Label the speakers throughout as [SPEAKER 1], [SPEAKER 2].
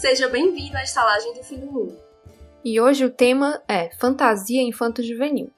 [SPEAKER 1] Seja bem-vindo à estalagem do fim do mundo.
[SPEAKER 2] E hoje o tema é fantasia infanto-juvenil.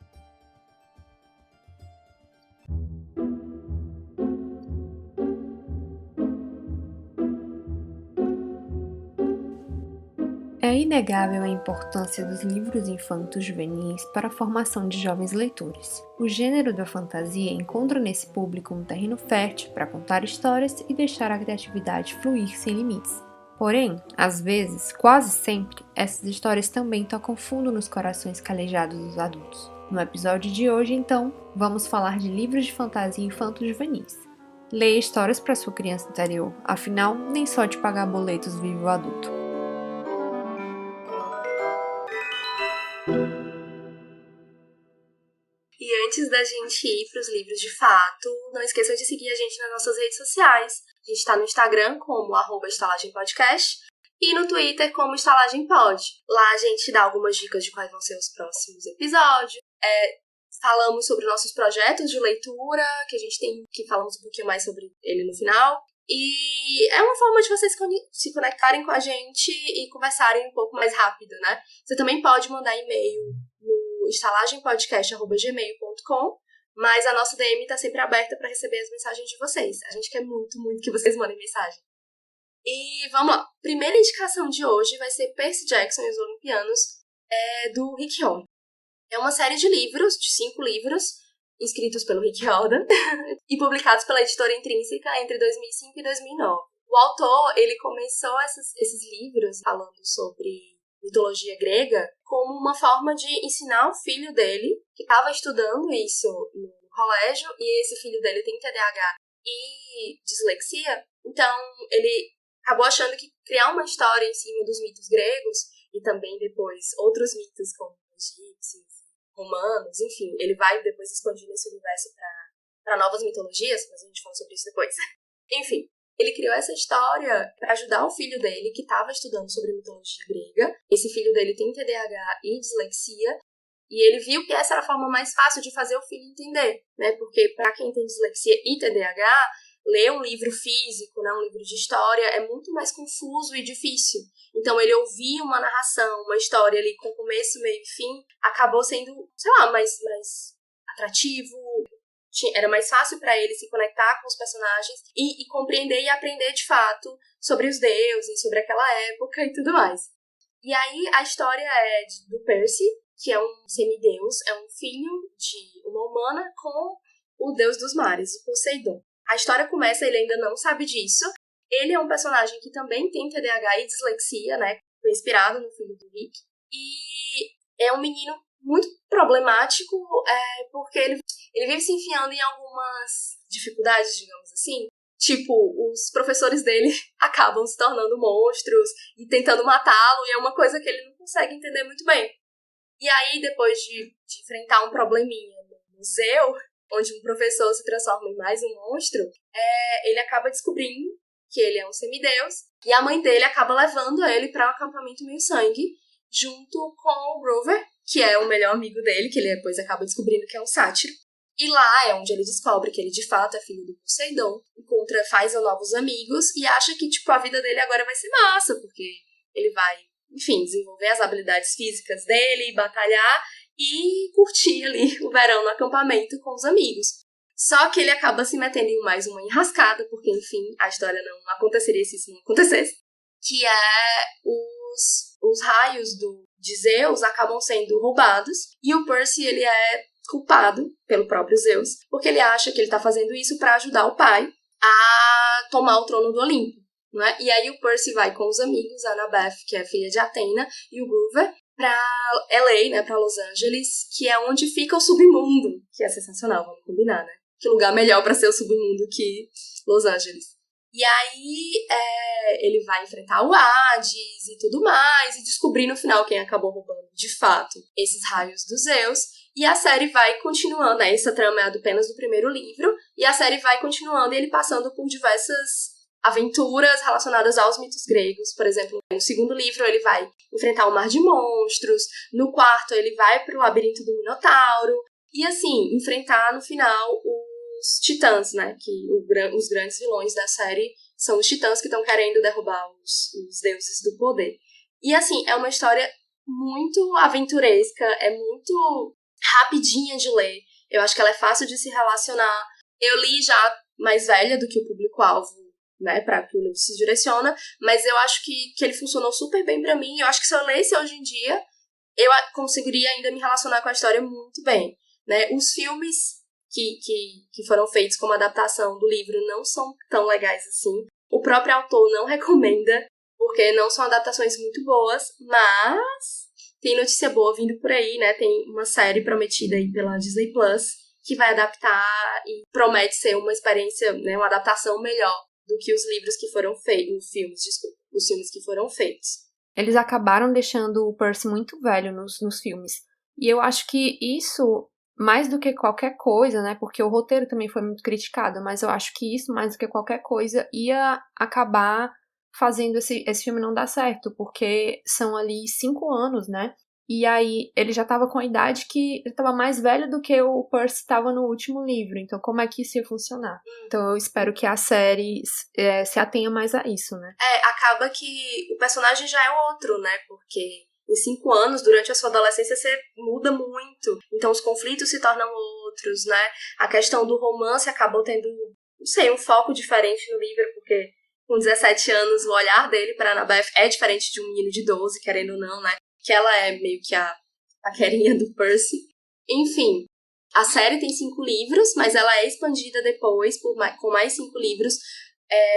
[SPEAKER 2] É inegável a importância dos livros infantos juvenis para a formação de jovens leitores. O gênero da fantasia encontra nesse público um terreno fértil para contar histórias e deixar a criatividade fluir sem limites. Porém, às vezes, quase sempre, essas histórias também tocam fundo nos corações calejados dos adultos. No episódio de hoje, então, vamos falar de livros de fantasia infanto-juvenis. Leia histórias para sua criança interior, afinal, nem só de pagar boletos vive o adulto.
[SPEAKER 1] E antes da gente ir para os livros de fato, não esqueça de seguir a gente nas nossas redes sociais. A gente está no Instagram como @estalagempodcast e no Twitter como estalagempod. Lá a gente dá algumas dicas de quais vão ser os próximos episódios. Falamos sobre nossos projetos de leitura, que a gente tem, que falamos um pouquinho mais sobre ele no final. E é uma forma de vocês se conectarem com a gente e conversarem um pouco mais rápido, né? Você também pode mandar e-mail no estalagempodcast@gmail.com, mas a nossa DM está sempre aberta para receber as mensagens de vocês. A gente quer muito, muito que vocês mandem mensagem. E vamos lá. Primeira indicação de hoje vai ser Percy Jackson e os Olimpianos, do Rick Riordan. É uma série de livros, de 5 livros, escritos pelo Rick Riordan e publicados pela editora Intrínseca entre 2005 e 2009. O autor, ele começou esses livros falando sobre mitologia grega como uma forma de ensinar o filho dele, que estava estudando isso no colégio, e esse filho dele tem TDAH e dislexia, então ele acabou achando que criar uma história em cima dos mitos gregos, e também depois outros mitos como egípcios, romanos, enfim, ele vai depois expandindo esse universo para novas mitologias, mas a gente fala sobre isso depois. Enfim, ele criou essa história para ajudar o filho dele, que estava estudando sobre mitologia grega. Esse filho dele tem TDAH e dislexia, e ele viu que essa era a forma mais fácil de fazer o filho entender, né? Porque para quem tem dislexia e TDAH, ler um livro físico, né, um livro de história, é muito mais confuso e difícil. Então ele ouvir uma narração, uma história ali com começo, meio e fim, acabou sendo, sei lá, mais atrativo. Era mais fácil para ele se conectar com os personagens e compreender e aprender de fato sobre os deuses, sobre aquela época e tudo mais. E aí a história é do Percy, que é um semideus, é um filho de uma humana com o deus dos mares, o Poseidon. A história começa, ele ainda não sabe disso. Ele é um personagem que também tem TDAH e dislexia, né? Foi inspirado no filho do Rick. E é um menino muito problemático, porque ele vive se enfiando em algumas dificuldades, digamos assim. Tipo, os professores dele acabam se tornando monstros e tentando matá-lo, e é uma coisa que ele não consegue entender muito bem. E aí, depois de enfrentar um probleminha no museu, onde um professor se transforma em mais um monstro, ele acaba descobrindo que ele é um semideus, e a mãe dele acaba levando ele para um acampamento meio-sangue, junto com o Grover, que é o melhor amigo dele, que ele depois acaba descobrindo que é um sátiro. E lá é onde ele descobre que ele de fato é filho do Poseidon, faz novos amigos e acha que tipo, a vida dele agora vai ser massa, porque ele vai, enfim, desenvolver as habilidades físicas dele, batalhar e curtir ali o verão no acampamento com os amigos. Só que ele acaba se metendo em mais uma enrascada, porque, enfim, a história não aconteceria se isso não acontecesse, que é os raios de Zeus acabam sendo roubados, e o Percy, ele é culpado pelo próprio Zeus, porque ele acha que ele tá fazendo isso para ajudar o pai a tomar o trono do Olimpo, né? E aí o Percy vai com os amigos, a Annabeth, que é filha de Atena, e o Grover, pra LA, né, pra Los Angeles, que é onde fica o submundo, que é sensacional, vamos combinar, né? Que lugar melhor pra ser o submundo que Los Angeles. E aí ele vai enfrentar o Hades e tudo mais, e descobrir no final quem acabou roubando, de fato, esses raios dos Zeus. E a série vai continuando, né? Essa trama é apenas do primeiro livro, e a série vai continuando, e ele passando por diversas aventuras relacionadas aos mitos gregos. Por exemplo, no segundo livro ele vai enfrentar o Mar de Monstros, no quarto ele vai pro Labirinto do Minotauro, e assim, enfrentar no final os Titãs, né? Que os grandes vilões da série São os titãs que estão querendo derrubar os deuses do poder. E, assim, é uma história muito aventuresca, é muito rapidinha de ler. Eu acho que ela é fácil de se relacionar. Eu li já mais velha do que o público-alvo, né, para que o livro se direciona, mas eu acho que ele funcionou super bem para mim. Eu acho que se eu lesse hoje em dia, eu conseguiria ainda me relacionar com a história muito bem, né? Os filmes que foram feitos como adaptação do livro não são tão legais assim. O próprio autor não recomenda, porque não são adaptações muito boas, mas tem notícia boa vindo por aí, né? Tem uma série prometida aí pela Disney Plus que vai adaptar e promete ser uma experiência, né, uma adaptação melhor do que os livros que foram feitos, os filmes que foram feitos.
[SPEAKER 2] Eles acabaram deixando o Percy muito velho nos filmes. E eu acho que isso, mais do que qualquer coisa, né? Porque o roteiro também foi muito criticado, mas eu acho que isso, mais do que qualquer coisa, ia acabar fazendo esse filme não dar certo, porque são ali 5 anos, né? E aí ele já tava com a idade que ele tava mais velho do que o Percy estava no último livro. Então como é que isso ia funcionar? Então eu espero que a série se atenha mais a isso, né?
[SPEAKER 1] Acaba que o personagem já é outro, né? Porque em 5 anos, durante a sua adolescência, você muda muito. Então os conflitos se tornam outros, né? A questão do romance acabou tendo, não sei, um foco diferente no livro, porque com 17 anos o olhar dele para Annabeth é diferente de um menino de 12, querendo ou não, né? Que ela é meio que a paquerinha do Percy. Enfim, a série tem 5 livros, mas ela é expandida depois com mais 5 livros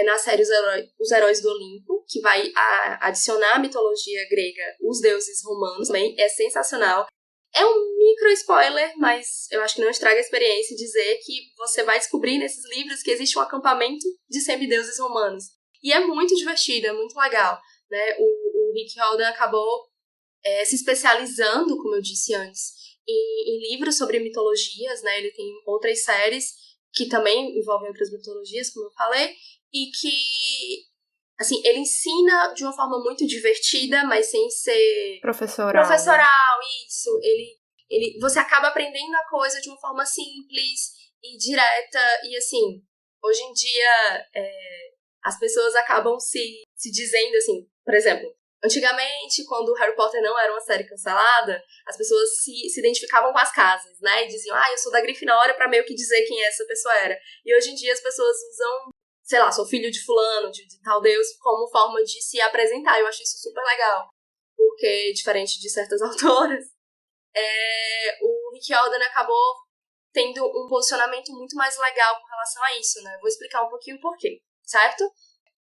[SPEAKER 1] na série Os Heróis do Olimpo, que vai adicionar à mitologia grega os deuses romanos também. É sensacional. É um micro spoiler, mas eu acho que não estraga a experiência dizer que você vai descobrir nesses livros que existe um acampamento de semideuses romanos. E é muito divertido, é muito legal, né? O Rick Riordan acabou se especializando, como eu disse antes, em livros sobre mitologias, né? Ele tem outras séries que também envolvem outras mitologias, como eu falei, e que, assim, ele ensina de uma forma muito divertida, mas sem ser
[SPEAKER 2] Professoral,
[SPEAKER 1] isso. Você acaba aprendendo a coisa de uma forma simples e direta, e assim, hoje em dia as pessoas acabam se dizendo assim, por exemplo, antigamente, quando o Harry Potter não era uma série cancelada, as pessoas se identificavam com as casas, né? E diziam, eu sou da Grifinória, pra meio que dizer quem essa pessoa era. E hoje em dia as pessoas usam, sei lá, sou filho de fulano, de tal deus, como forma de se apresentar. Eu acho isso super legal. Porque, diferente de certas autoras, o Rick Riordan acabou tendo um posicionamento muito mais legal com relação a isso, né? Vou explicar um pouquinho o porquê, certo?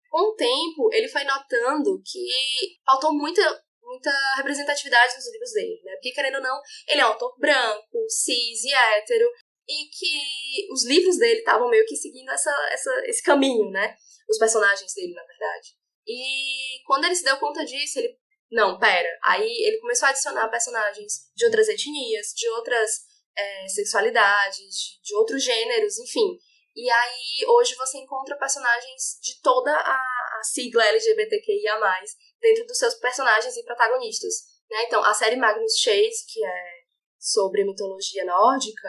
[SPEAKER 1] Com o tempo, ele foi notando que faltou muita representatividade nos livros dele, né? Porque, querendo ou não, ele é um autor branco, cis e hétero, e que os livros dele estavam meio que seguindo esse caminho, né? Os personagens dele, na verdade. E quando ele se deu conta disso, ele... Não, pera. Aí ele começou a adicionar personagens de outras etnias, de outras sexualidades, de outros gêneros, enfim. E aí, hoje você encontra personagens de toda a sigla LGBTQIA+, dentro dos seus personagens e protagonistas, né? Então, a série Magnus Chase, que é sobre mitologia nórdica,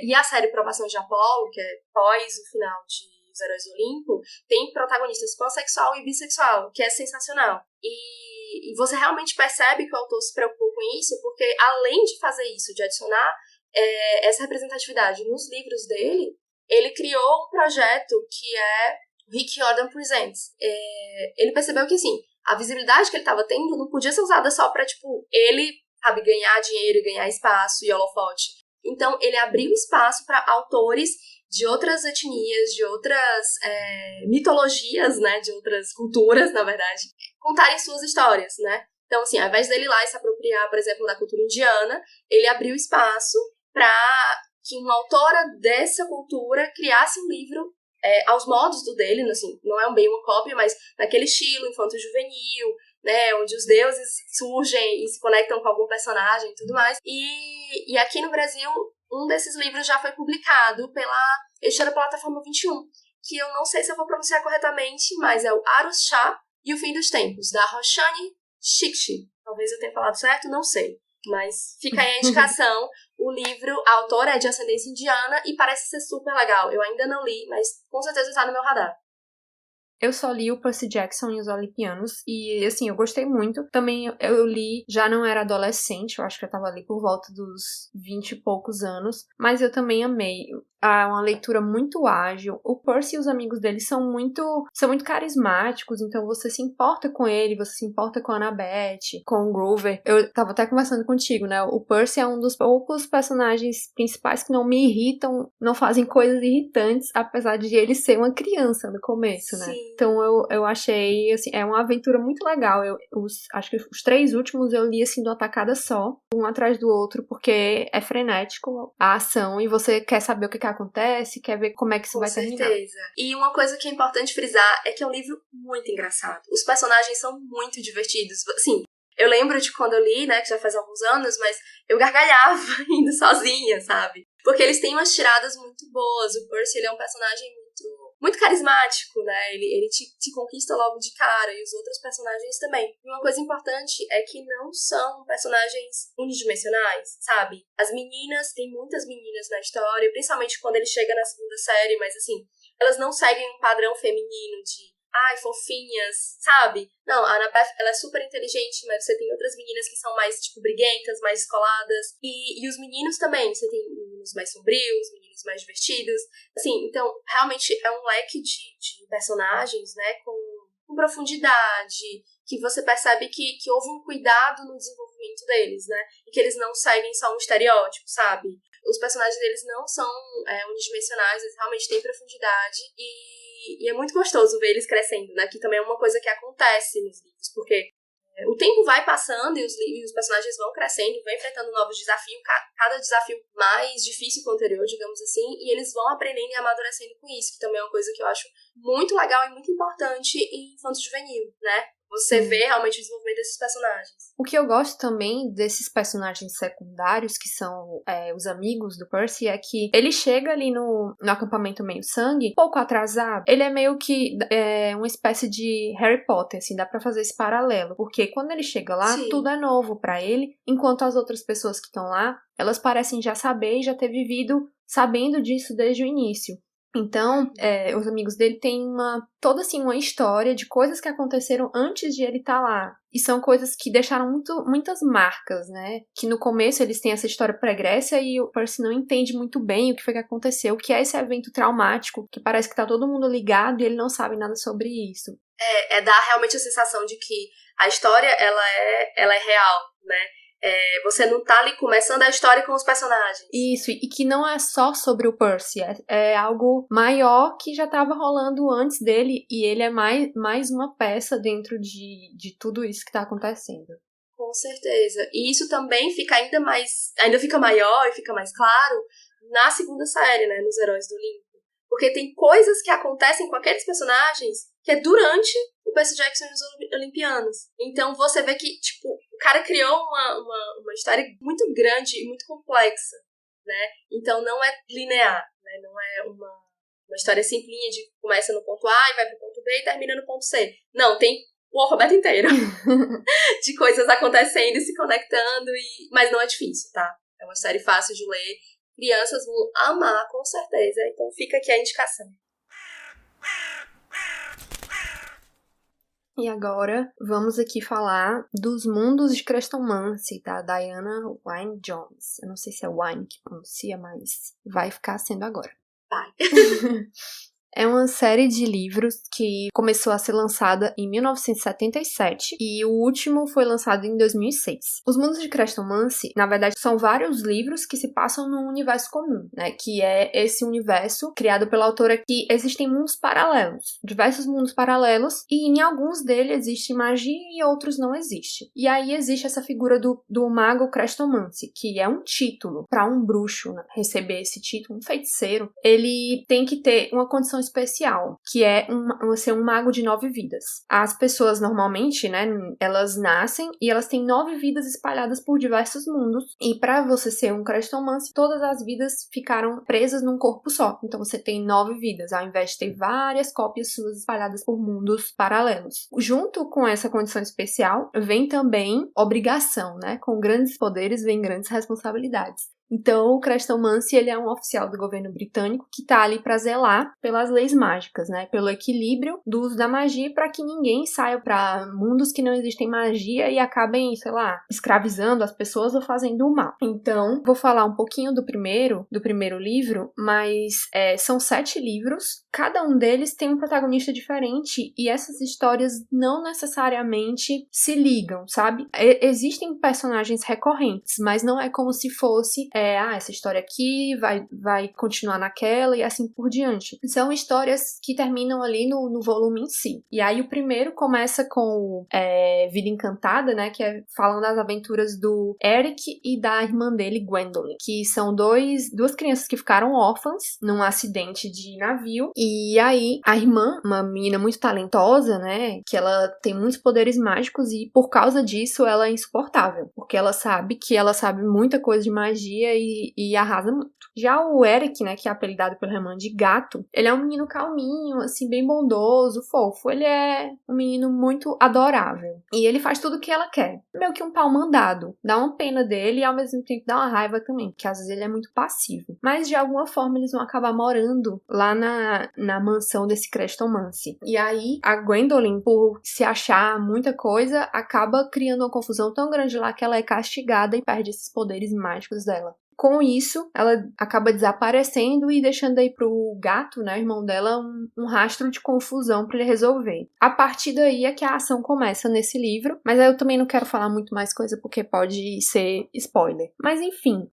[SPEAKER 1] e a série Provação de Apolo, que é pós o final de Os Heróis do Olimpo, tem protagonistas pansexual e bissexual, que é sensacional. E você realmente percebe que o autor se preocupou com isso, porque além de fazer isso, de adicionar essa representatividade nos livros dele, ele criou um projeto que é Rick Riordan Presents. Ele percebeu que, assim, a visibilidade que ele estava tendo não podia ser usada só para, tipo, ele, sabe, ganhar dinheiro, ganhar espaço e holofote. Então, ele abriu espaço para autores de outras etnias, de outras mitologias, né, de outras culturas, na verdade, contarem suas histórias, né? Então, assim, ao invés dele ir lá e se apropriar, por exemplo, da cultura indiana, ele abriu espaço para que uma autora dessa cultura criasse um livro aos modos do dele, assim, não é bem uma cópia, mas naquele estilo infanto-juvenil, né, onde os deuses surgem e se conectam com algum personagem e tudo mais. E aqui no Brasil, um desses livros já foi publicado pela editora Plataforma 21, que eu não sei se eu vou pronunciar corretamente, mas é o Arushá e o Fim dos Tempos, da Roshani Shikshi. Talvez eu tenha falado certo, não sei. Mas fica aí a indicação. O livro, a autora é de ascendência indiana e parece ser super legal. Eu ainda não li, mas com certeza está no meu radar.
[SPEAKER 2] Eu só li o Percy Jackson e os Olimpianos e, assim, eu gostei muito. Também eu li, já não era adolescente, eu acho que eu tava ali por volta dos 20 e poucos anos, mas eu também amei. É uma leitura muito ágil. O Percy e os amigos dele são muito carismáticos, então você se importa com ele, você se importa com a Annabeth, com o Grover. Eu tava até conversando contigo, né? O Percy é um dos poucos personagens principais que não me irritam, não fazem coisas irritantes, apesar de ele ser uma criança no começo, né?
[SPEAKER 1] Sim.
[SPEAKER 2] Então eu achei, assim, é uma aventura muito legal. Acho que os 3 últimos eu li, assim, de uma tacada só, um atrás do outro, porque é frenético a ação e você quer saber o que acontece, quer ver como é que isso vai terminar.
[SPEAKER 1] Com certeza. E uma coisa que é importante frisar é que é um livro muito engraçado. Os personagens são muito divertidos. Assim, eu lembro de quando eu li, né, que já faz alguns anos, mas eu gargalhava indo sozinha, sabe? Porque eles têm umas tiradas muito boas. O Percy, ele é um personagem muito carismático, né? Ele te conquista logo de cara, e os outros personagens também. E uma coisa importante é que não são personagens unidimensionais, sabe? As meninas, tem muitas meninas na história, principalmente quando ele chega na segunda série, mas assim, elas não seguem um padrão feminino de fofinhas, sabe? Não, a Annabeth, ela é super inteligente, mas você tem outras meninas que são mais, tipo, briguentas, mais descoladas. E os meninos também, você tem meninos mais sombrios, meninos mais divertidos. Assim, então, realmente é um leque de personagens, né, com profundidade, que você percebe que houve um cuidado no desenvolvimento deles, né? E que eles não seguem só um estereótipo, sabe? Os personagens deles não são unidimensionais, eles realmente têm profundidade e é muito gostoso ver eles crescendo, né? Que também é uma coisa que acontece nos livros, porque o tempo vai passando e os personagens vão crescendo, vão enfrentando novos desafios, cada desafio mais difícil que o anterior, digamos assim, e eles vão aprendendo e amadurecendo com isso, que também é uma coisa que eu acho muito legal e muito importante em infanto-juvenil, né? Você vê realmente o desenvolvimento desses personagens.
[SPEAKER 2] O que eu gosto também desses personagens secundários, que são os amigos do Percy, é que ele chega ali no acampamento meio-sangue, pouco atrasado. Ele é meio que uma espécie de Harry Potter, assim, dá pra fazer esse paralelo. Porque quando ele chega lá,
[SPEAKER 1] Sim.
[SPEAKER 2] tudo é novo pra ele, enquanto as outras pessoas que estão lá, elas parecem já saber e já ter vivido sabendo disso desde o início. Então, os amigos dele têm toda assim uma história de coisas que aconteceram antes de ele estar lá. E são coisas que deixaram muitas marcas, né? Que no começo eles têm essa história pregressa e o Percy não entende muito bem o que foi que aconteceu, o que é esse evento traumático, que parece que tá todo mundo ligado e ele não sabe nada sobre isso.
[SPEAKER 1] Dá realmente a sensação de que a história, ela é real, né? Você não tá ali começando a história com os personagens.
[SPEAKER 2] Isso, e que não é só sobre o Percy, é algo maior que já estava rolando antes dele, e ele é mais uma peça dentro de tudo isso que tá acontecendo.
[SPEAKER 1] Com certeza. E isso também fica ainda fica maior e fica mais claro na segunda série, né, nos Heróis do Olimpo. Porque tem coisas que acontecem com aqueles personagens que é durante o Percy Jackson e os Olimpianos. Então você vê que, tipo, o cara criou uma história muito grande e muito complexa, né? Então não é linear, né? Não é uma história simplinha de começa no ponto A e vai pro ponto B e termina no ponto C. Não, tem o alfabeto inteiro de coisas acontecendo e se conectando, mas não é difícil, tá? É uma série fácil de ler. Crianças vão amar, com certeza. Então fica aqui a indicação.
[SPEAKER 2] E agora, vamos aqui falar dos Mundos de Crestomancy, da Diana Wynne Jones. Eu não sei se é Wynne que pronuncia, mas vai ficar sendo agora.
[SPEAKER 1] Vai.
[SPEAKER 2] É uma série de livros que começou a ser lançada em 1977 e o último foi lançado em 2006. Os Mundos de Crestomancy, na verdade, são vários livros que se passam num universo comum, né? Que é esse universo criado pela autora que existem mundos paralelos, diversos mundos paralelos, e em alguns deles existe magia e outros não existe. E aí existe essa figura do mago Crestomancy, que é um título para um bruxo, né, receber esse título, um feiticeiro. Ele tem que ter uma condição especial, que é ser um mago de 9 vidas. As pessoas normalmente, né, elas nascem e elas têm 9 vidas espalhadas por diversos mundos, e para você ser um Crestomancy, todas as vidas ficaram presas num corpo só. Então você tem 9 vidas, ao invés de ter várias cópias suas espalhadas por mundos paralelos. Junto com essa condição especial, vem também obrigação, né? Com grandes poderes vem grandes responsabilidades. Então, o Crestomancy, ele é um oficial do governo britânico que tá ali pra zelar pelas leis mágicas, né? Pelo equilíbrio do uso da magia para que ninguém saia pra mundos que não existem magia e acabem, sei lá, escravizando as pessoas ou fazendo o mal. Então, vou falar um pouquinho do primeiro livro, mas são 7 livros, cada um deles tem um protagonista diferente e essas histórias não necessariamente se ligam, sabe? Existem personagens recorrentes, mas não é como se fosse essa história aqui vai continuar naquela e assim por diante. São histórias que terminam ali no volume em si. E aí o primeiro começa com Vida Encantada, né, que é falando das aventuras do Eric e da irmã dele, Gwendolyn, que são duas crianças que ficaram órfãs num acidente de navio. E aí a irmã, uma menina muito talentosa, né, que ela tem muitos poderes mágicos e por causa disso ela é insuportável, porque ela sabe muita coisa de magia e arrasa muito. Já o Eric, né, que é apelidado pelo Herman de Gato, ele é um menino calminho, assim, bem bondoso, fofo. Ele é um menino muito adorável. E ele faz tudo o que ela quer. Meio que um pau mandado. Dá uma pena dele e ao mesmo tempo dá uma raiva também, porque às vezes ele é muito passivo. Mas de alguma forma eles vão acabar morando lá na mansão desse Crestomancy. E aí a Gwendolyn, por se achar muita coisa, acaba criando uma confusão tão grande lá que ela é castigada e perde esses poderes mágicos dela. Com isso, ela acaba desaparecendo e deixando aí pro gato, né, irmão dela, um rastro de confusão pra ele resolver. A partir daí é que a ação começa nesse livro, mas aí eu também não quero falar muito mais coisa porque pode ser spoiler. Mas enfim,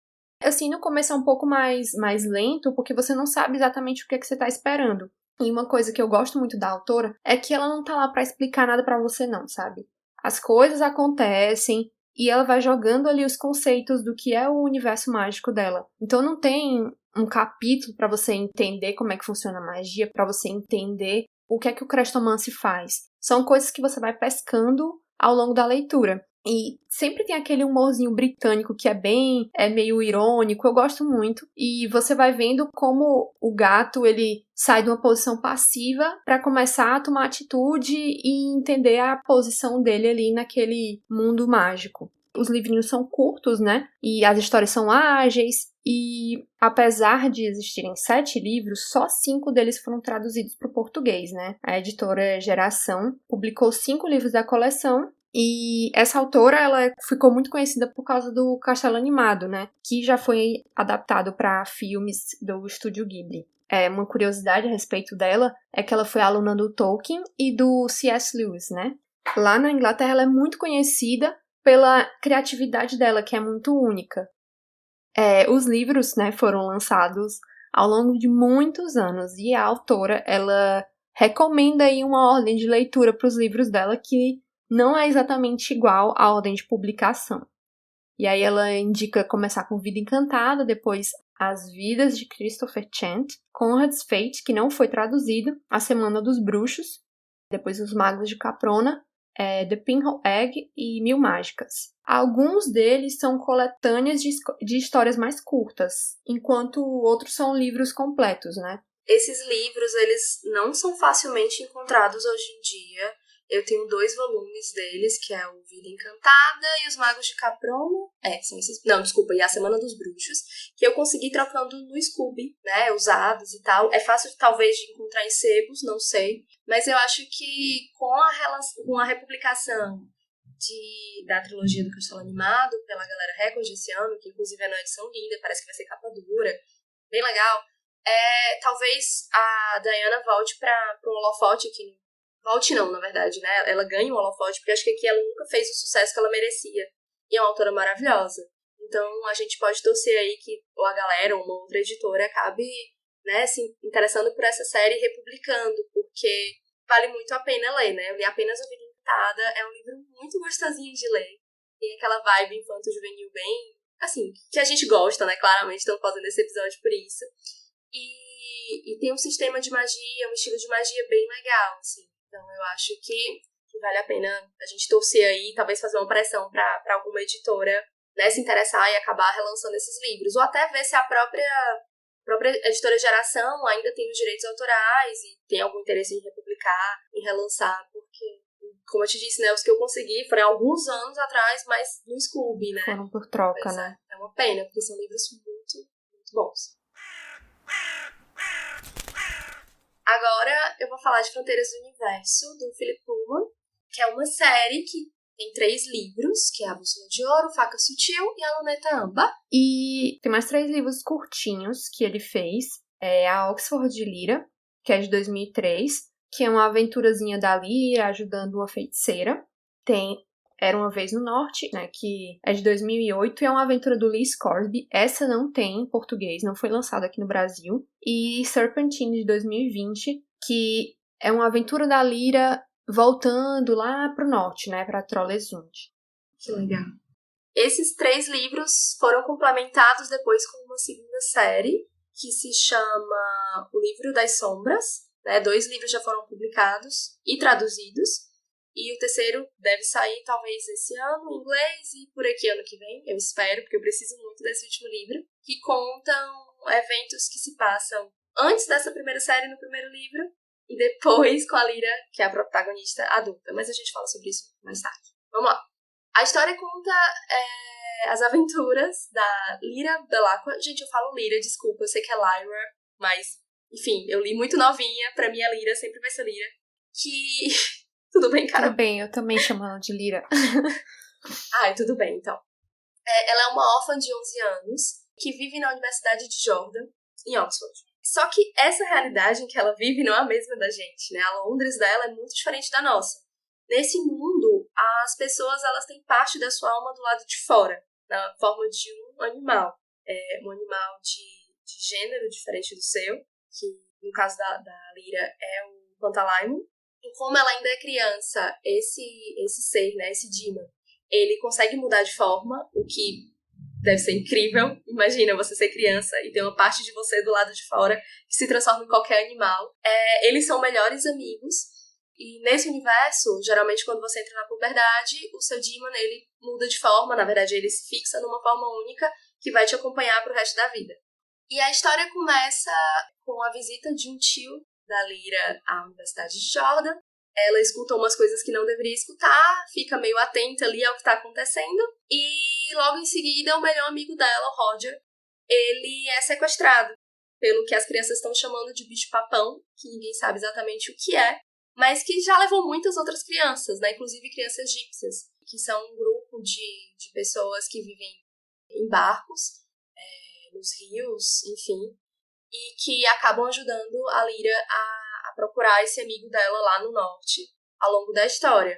[SPEAKER 2] assim, no começo é um pouco mais lento porque você não sabe exatamente o que você tá esperando. E uma coisa que eu gosto muito da autora é que ela não tá lá pra explicar nada pra você não, sabe? As coisas acontecem, e ela vai jogando ali os conceitos do que é o universo mágico dela. Então não tem um capítulo para você entender como é que funciona a magia, para você entender o que é que o Crestomancy faz. São coisas que você vai pescando ao longo da leitura. E sempre tem aquele humorzinho britânico que é meio irônico, eu gosto muito. E você vai vendo como o gato, ele sai de uma posição passiva para começar a tomar atitude e entender a posição dele ali naquele mundo mágico. Os livrinhos são curtos, né? E as histórias são ágeis. E apesar de existirem 7 livros, só 5 deles foram traduzidos para o português, né? A editora Geração publicou 5 livros da coleção. E essa autora, ela ficou muito conhecida por causa do Castelo Animado, né? Que já foi adaptado para filmes do Estúdio Ghibli. Uma curiosidade a respeito dela é que ela foi aluna do Tolkien e do C.S. Lewis, né? Lá na Inglaterra ela é muito conhecida pela criatividade dela, que é muito única. Os livros, né, foram lançados ao longo de muitos anos e a autora, ela recomenda aí uma ordem de leitura para os livros dela que não é exatamente igual à ordem de publicação. E aí ela indica começar com Vida Encantada, depois As Vidas de Christopher Chant, Conrad's Fate, que não foi traduzido, A Semana dos Bruxos, depois Os Magos de Caprona, The Pinhole Egg e Mil Mágicas. Alguns deles são coletâneas de histórias mais curtas, enquanto outros são livros completos, né?
[SPEAKER 1] Esses livros, eles não são facilmente encontrados hoje em dia. Eu tenho 2 volumes deles, que é o Vida Encantada e Os Magos de Caprona. São esses. Não, desculpa, e A Semana dos Bruxos, que eu consegui trocando no Scooby, né? Usados e tal. É fácil, talvez, de encontrar em sebos, não sei. Mas eu acho que com a republicação da trilogia do Castelo Animado pela Galera Record esse ano, que inclusive é uma edição linda, parece que vai ser capa dura, bem legal. Talvez a Diana volte para um holofote aqui. Volte não, na verdade, né? Ela ganha um holofote, porque acho que aqui ela nunca fez o sucesso que ela merecia. E é uma autora maravilhosa. Então a gente pode torcer aí que ou a galera ou uma outra editora acabe, né, se interessando por essa série e republicando, porque vale muito a pena ler, né? Eu li apenas A Vida Encantada, é um livro muito gostosinho de ler. Tem aquela vibe infanto-juvenil bem, assim, que a gente gosta, né? Claramente estamos fazendo esse episódio por isso. E tem um sistema de magia, um estilo de magia bem legal, assim. Então eu acho que vale a pena a gente torcer aí, talvez fazer uma pressão para alguma editora, né, se interessar e acabar relançando esses livros. Ou até ver se a própria editora Geração ainda tem os direitos autorais e tem algum interesse em republicar, em relançar, porque, como eu te disse, né, os que eu consegui foram alguns anos atrás, mas no Scooby, né?
[SPEAKER 2] Foram por troca, né?
[SPEAKER 1] É uma pena, porque são livros muito bons. Agora eu vou falar de Fronteiras do Universo, do Philip Pullman, que é uma série que tem 3 livros, que é A Bússola de Ouro, Faca Sutil e A Luneta Amba.
[SPEAKER 2] E tem mais 3 livros curtinhos que ele fez. É a Oxford Lyra, que é de 2003, que é uma aventurazinha da Lyra ajudando uma feiticeira. Tem Era Uma Vez no Norte, né, que é de 2008 e é uma aventura do Lee Scoresby. Essa não tem em português, não foi lançada aqui no Brasil. E Serpentine, de 2020, que é uma aventura da Lyra voltando lá pro norte, né, pra Trollesund.
[SPEAKER 1] Que legal. Esses 3 livros foram complementados depois com uma segunda série, que se chama O Livro das Sombras, né? 2 livros já foram publicados e traduzidos, e o terceiro deve sair talvez esse ano em inglês e por aqui ano que vem, eu espero, porque eu preciso muito desse último livro, que contam eventos que se passam antes dessa primeira série no primeiro livro e depois com a Lyra, que é a protagonista adulta, mas a gente fala sobre isso mais tarde. Vamos lá. A história conta as aventuras da Lyra Belacqua. Gente, eu falo Lyra, desculpa, eu sei que é Lyra, mas, enfim, eu li muito novinha, pra mim é Lyra, sempre vai ser Lyra. Que... Tudo bem, cara?
[SPEAKER 2] Tudo bem, eu também chamo ela de Lyra.
[SPEAKER 1] Ai, tudo bem, então. Ela é uma órfã de 11 anos, que vive na Universidade de Jordan, em Oxford. Só que essa realidade em que ela vive não é a mesma da gente, né? A Londres dela é muito diferente da nossa. Nesse mundo, as pessoas elas têm parte da sua alma do lado de fora, na forma de um animal. Um animal de gênero diferente do seu, que no caso da Lyra é o Pantalaimon. E como ela ainda é criança, esse ser, né, esse Demon, ele consegue mudar de forma, o que deve ser incrível. Imagina você ser criança e ter uma parte de você do lado de fora que se transforma em qualquer animal. Eles são melhores amigos. E nesse universo, geralmente quando você entra na puberdade, o seu Demon, ele muda de forma, na verdade ele se fixa numa forma única que vai te acompanhar pro resto da vida. E a história começa com a visita de um tio da Lyra à Universidade de Jordan. Ela escuta umas coisas que não deveria escutar, fica meio atenta ali ao que tá acontecendo, e logo em seguida o melhor amigo dela, o Roger, ele é sequestrado pelo que as crianças estão chamando de bicho-papão, que ninguém sabe exatamente o que é, mas que já levou muitas outras crianças, né? Inclusive crianças egípcias, que são um grupo de pessoas que vivem em barcos, nos rios, enfim, e que acabam ajudando a Lyra a procurar esse amigo dela lá no norte, ao longo da história.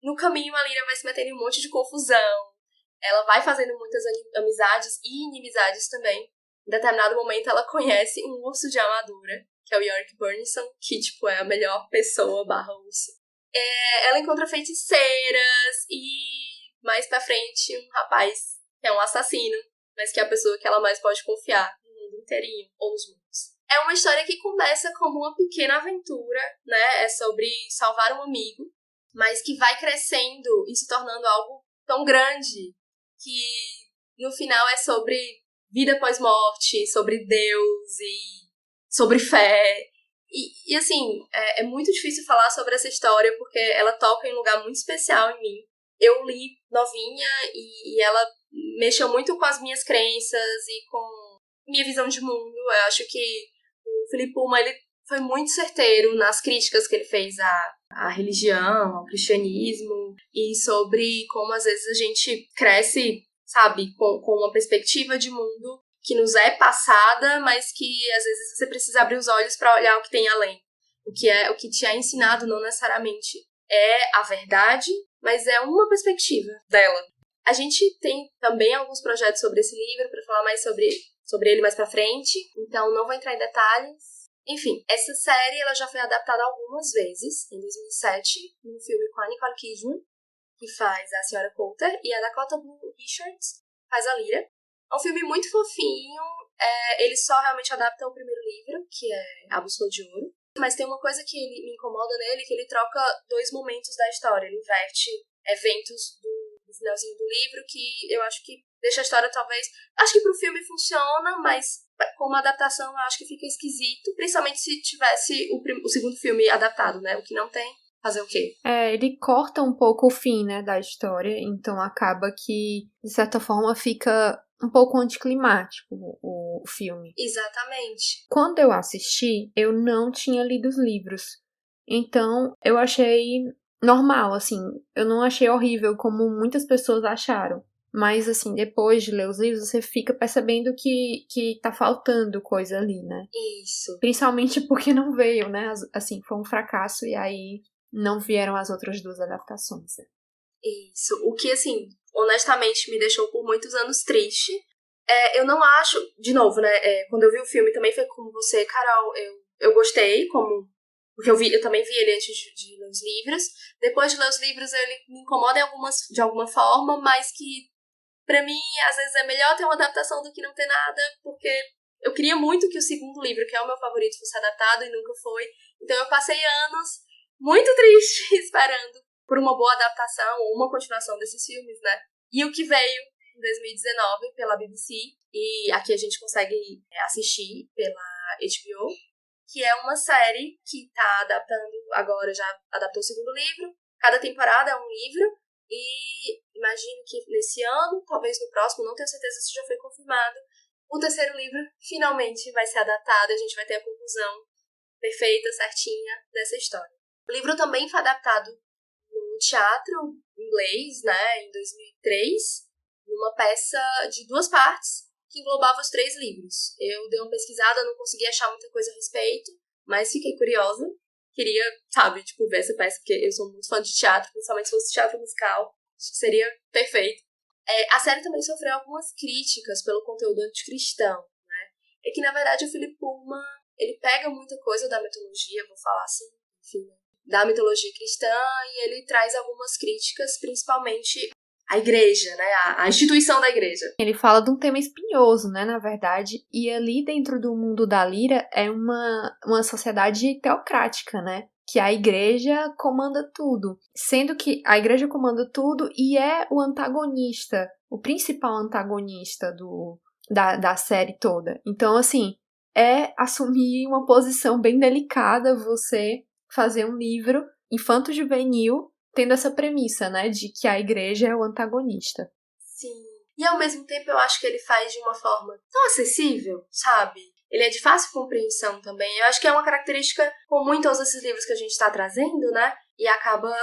[SPEAKER 1] No caminho, a Lyra vai se metendo em um monte de confusão, ela vai fazendo muitas amizades e inimizades também. Em determinado momento, ela conhece um urso de armadura, que é o Yorick Burnison, que, tipo, é a melhor pessoa /urso. Ela encontra feiticeiras e, mais pra frente, um rapaz que é um assassino, mas que é a pessoa que ela mais pode confiar no mundo inteirinho, ou nos mundos. É uma história que começa como uma pequena aventura, né? É sobre salvar um amigo, mas que vai crescendo e se tornando algo tão grande que, no final, é sobre vida pós-morte, sobre Deus e sobre fé. E assim, é muito difícil falar sobre essa história porque ela toca em um lugar muito especial em mim. Eu li novinha e ela mexeu muito com as minhas crenças e com minha visão de mundo. Eu acho que o Philip Pullman, ele foi muito certeiro nas críticas que ele fez à religião, ao cristianismo, e sobre como às vezes a gente cresce, sabe, com uma perspectiva de mundo que nos é passada, mas que às vezes você precisa abrir os olhos para olhar o que tem além. O que te é ensinado não necessariamente é a verdade, mas é uma perspectiva dela. A gente tem também alguns projetos sobre esse livro, para falar mais sobre ele mais pra frente, então não vou entrar em detalhes. Enfim, essa série ela já foi adaptada algumas vezes, em 2007, num filme com a Nicole Kidman, que faz a Senhora Coulter, e a Dakota Blue Richards faz a Lyra. É um filme muito fofinho, eles só realmente adaptam o primeiro livro, que é A Bússola de Ouro, mas tem uma coisa que me incomoda nele, que ele troca 2 momentos da história, ele inverte eventos do finalzinho do livro, que eu acho que deixa a história talvez... Acho que pro filme funciona, mas como adaptação eu acho que fica esquisito, principalmente se tivesse o segundo filme adaptado, né? O que não tem, fazer o quê?
[SPEAKER 2] Ele corta um pouco o fim, né, da história, então acaba que, de certa forma, fica um pouco anticlimático o filme.
[SPEAKER 1] Exatamente.
[SPEAKER 2] Quando eu assisti, eu não tinha lido os livros. Então, eu achei normal, assim. Eu não achei horrível como muitas pessoas acharam. Mas, assim, depois de ler os livros, você fica percebendo que tá faltando coisa ali, né?
[SPEAKER 1] Isso.
[SPEAKER 2] Principalmente porque não veio, né? Assim, foi um fracasso e aí não vieram as outras duas adaptações.
[SPEAKER 1] Isso. O que, assim, honestamente me deixou por muitos anos triste. Eu não acho, de novo, né? Quando eu vi o filme também foi como você, Carol. Eu gostei, porque eu também vi ele antes de ler os livros. Depois de ler os livros, ele me incomoda de alguma forma, mas que, pra mim, às vezes é melhor ter uma adaptação do que não ter nada, porque eu queria muito que o segundo livro, que é o meu favorito, fosse adaptado e nunca foi. Então eu passei anos muito triste esperando por uma boa adaptação ou uma continuação desses filmes, né? E o que veio em 2019 pela BBC, e aqui a gente consegue assistir pela HBO, que é uma série que tá adaptando, agora já adaptou o segundo livro, cada temporada é um livro, e imagino que nesse ano, talvez no próximo, não tenho certeza se já foi confirmado, o terceiro livro finalmente vai ser adaptado, a gente vai ter a conclusão perfeita, certinha dessa história. O livro também foi adaptado no teatro inglês, né, em 2003, numa peça de 2 partes, que englobava os 3 livros. Eu dei uma pesquisada, não consegui achar muita coisa a respeito, mas fiquei curiosa. Queria, sabe, tipo, ver essa peça, porque eu sou muito fã de teatro, principalmente se fosse teatro musical. Acho que seria perfeito. A série também sofreu algumas críticas pelo conteúdo anticristão, né? É que, na verdade, o Philip Pullman, ele pega muita coisa da mitologia, vou falar assim, enfim, da mitologia cristã, e ele traz algumas críticas, principalmente à igreja, né? A instituição da igreja.
[SPEAKER 2] Ele fala de um tema espinhoso, né, na verdade, e ali dentro do mundo da Lyra é uma sociedade teocrática, né? Que a igreja comanda tudo. Sendo que a igreja comanda tudo e é o antagonista, o principal antagonista da série toda. Então, assim, é assumir uma posição bem delicada você fazer um livro infanto-juvenil tendo essa premissa, né, de que a igreja é o antagonista.
[SPEAKER 1] Sim. E ao mesmo tempo eu acho que ele faz de uma forma tão acessível, sabe? Ele é de fácil compreensão também. Eu acho que é uma característica comum em todos esses livros que a gente está trazendo, né? E acaba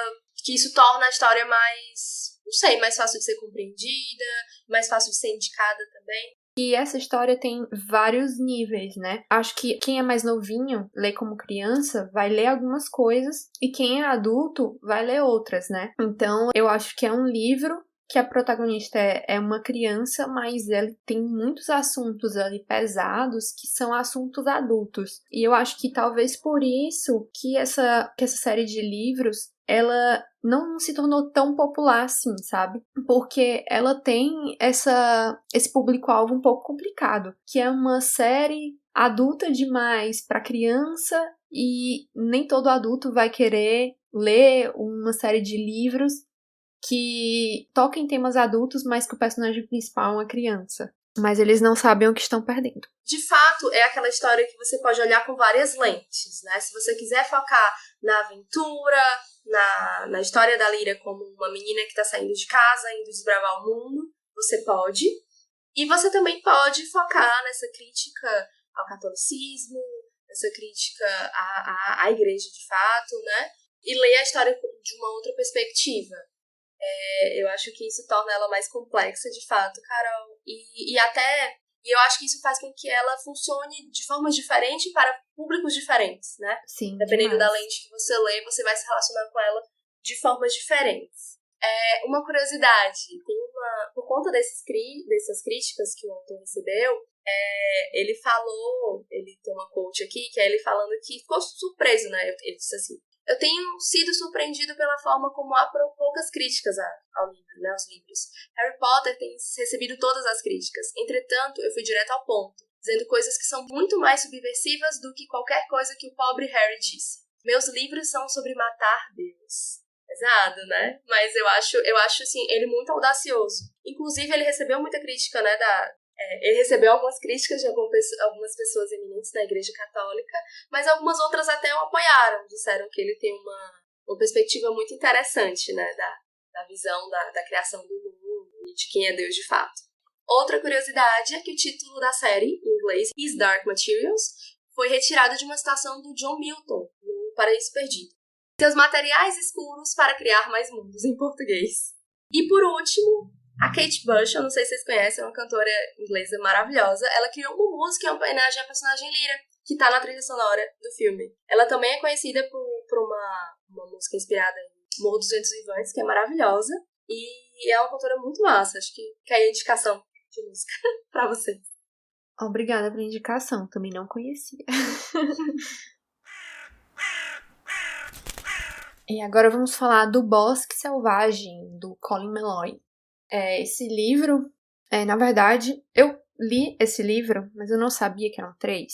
[SPEAKER 1] que isso torna a história mais, não sei, mais fácil de ser compreendida, mais fácil de ser indicada também.
[SPEAKER 2] E essa história tem vários níveis, né? Acho que quem é mais novinho, lê como criança, vai ler algumas coisas, e quem é adulto vai ler outras, né? Então, eu acho que é um livro que a protagonista é uma criança, mas ela tem muitos assuntos ali pesados que são assuntos adultos. E eu acho que talvez por isso que essa série de livros ela não se tornou tão popular assim, sabe? Porque ela tem esse público-alvo um pouco complicado, que é uma série adulta demais para criança e nem todo adulto vai querer ler uma série de livros que toquem temas adultos, mas que o personagem principal é uma criança. Mas eles não sabem o que estão perdendo.
[SPEAKER 1] De fato, é aquela história que você pode olhar com várias lentes, né? Se você quiser focar na aventura, na história da Lyra como uma menina que está saindo de casa, indo desbravar o mundo, você pode. E você também pode focar nessa crítica ao catolicismo, nessa crítica à igreja de fato, né? E ler a história de uma outra perspectiva. Eu acho que isso torna ela mais complexa, de fato, Carol. E eu acho que isso faz com que ela funcione de formas diferentes para públicos diferentes, né?
[SPEAKER 2] Sim,
[SPEAKER 1] dependendo
[SPEAKER 2] demais.
[SPEAKER 1] da lente que você lê, você vai se relacionar com ela de formas diferentes. Uma curiosidade, por conta dessas críticas que o autor recebeu, ele tem uma quote aqui, que é ele falando que ficou surpreso, né? Ele disse assim: eu tenho sido surpreendido pela forma como há poucas críticas ao livro, né, aos livros. Harry Potter tem recebido todas as críticas. Entretanto, eu fui direto ao ponto, dizendo coisas que são muito mais subversivas do que qualquer coisa que o pobre Harry disse. Meus livros são sobre matar Deus. Pesado, né? Mas eu acho assim, ele muito audacioso. Inclusive, ele recebeu muita crítica, né, ele recebeu algumas críticas de algumas pessoas eminentes na Igreja Católica, mas algumas outras até o apoiaram, disseram que ele tem uma perspectiva muito interessante, né, da visão da criação do mundo e de quem é Deus de fato. Outra curiosidade é que o título da série, em inglês, His Dark Materials, foi retirado de uma citação do John Milton, no Paraíso Perdido. Seus materiais escuros para criar mais mundos, em português. E por último, a Kate Bush, eu não sei se vocês conhecem, é uma cantora inglesa maravilhosa. Ela criou uma música em homenagem à personagem Lyra, que tá na trilha sonora do filme. Ela também é conhecida por uma música inspirada em Morro dos Ventos Vivantes, que é maravilhosa. E é uma cantora muito massa. Acho que é a indicação de música pra vocês.
[SPEAKER 2] Obrigada pela indicação, também não conhecia. E agora vamos falar do Bosque Selvagem, do Colin Meloy. Esse livro, na verdade, eu li esse livro, mas eu não sabia que eram 3.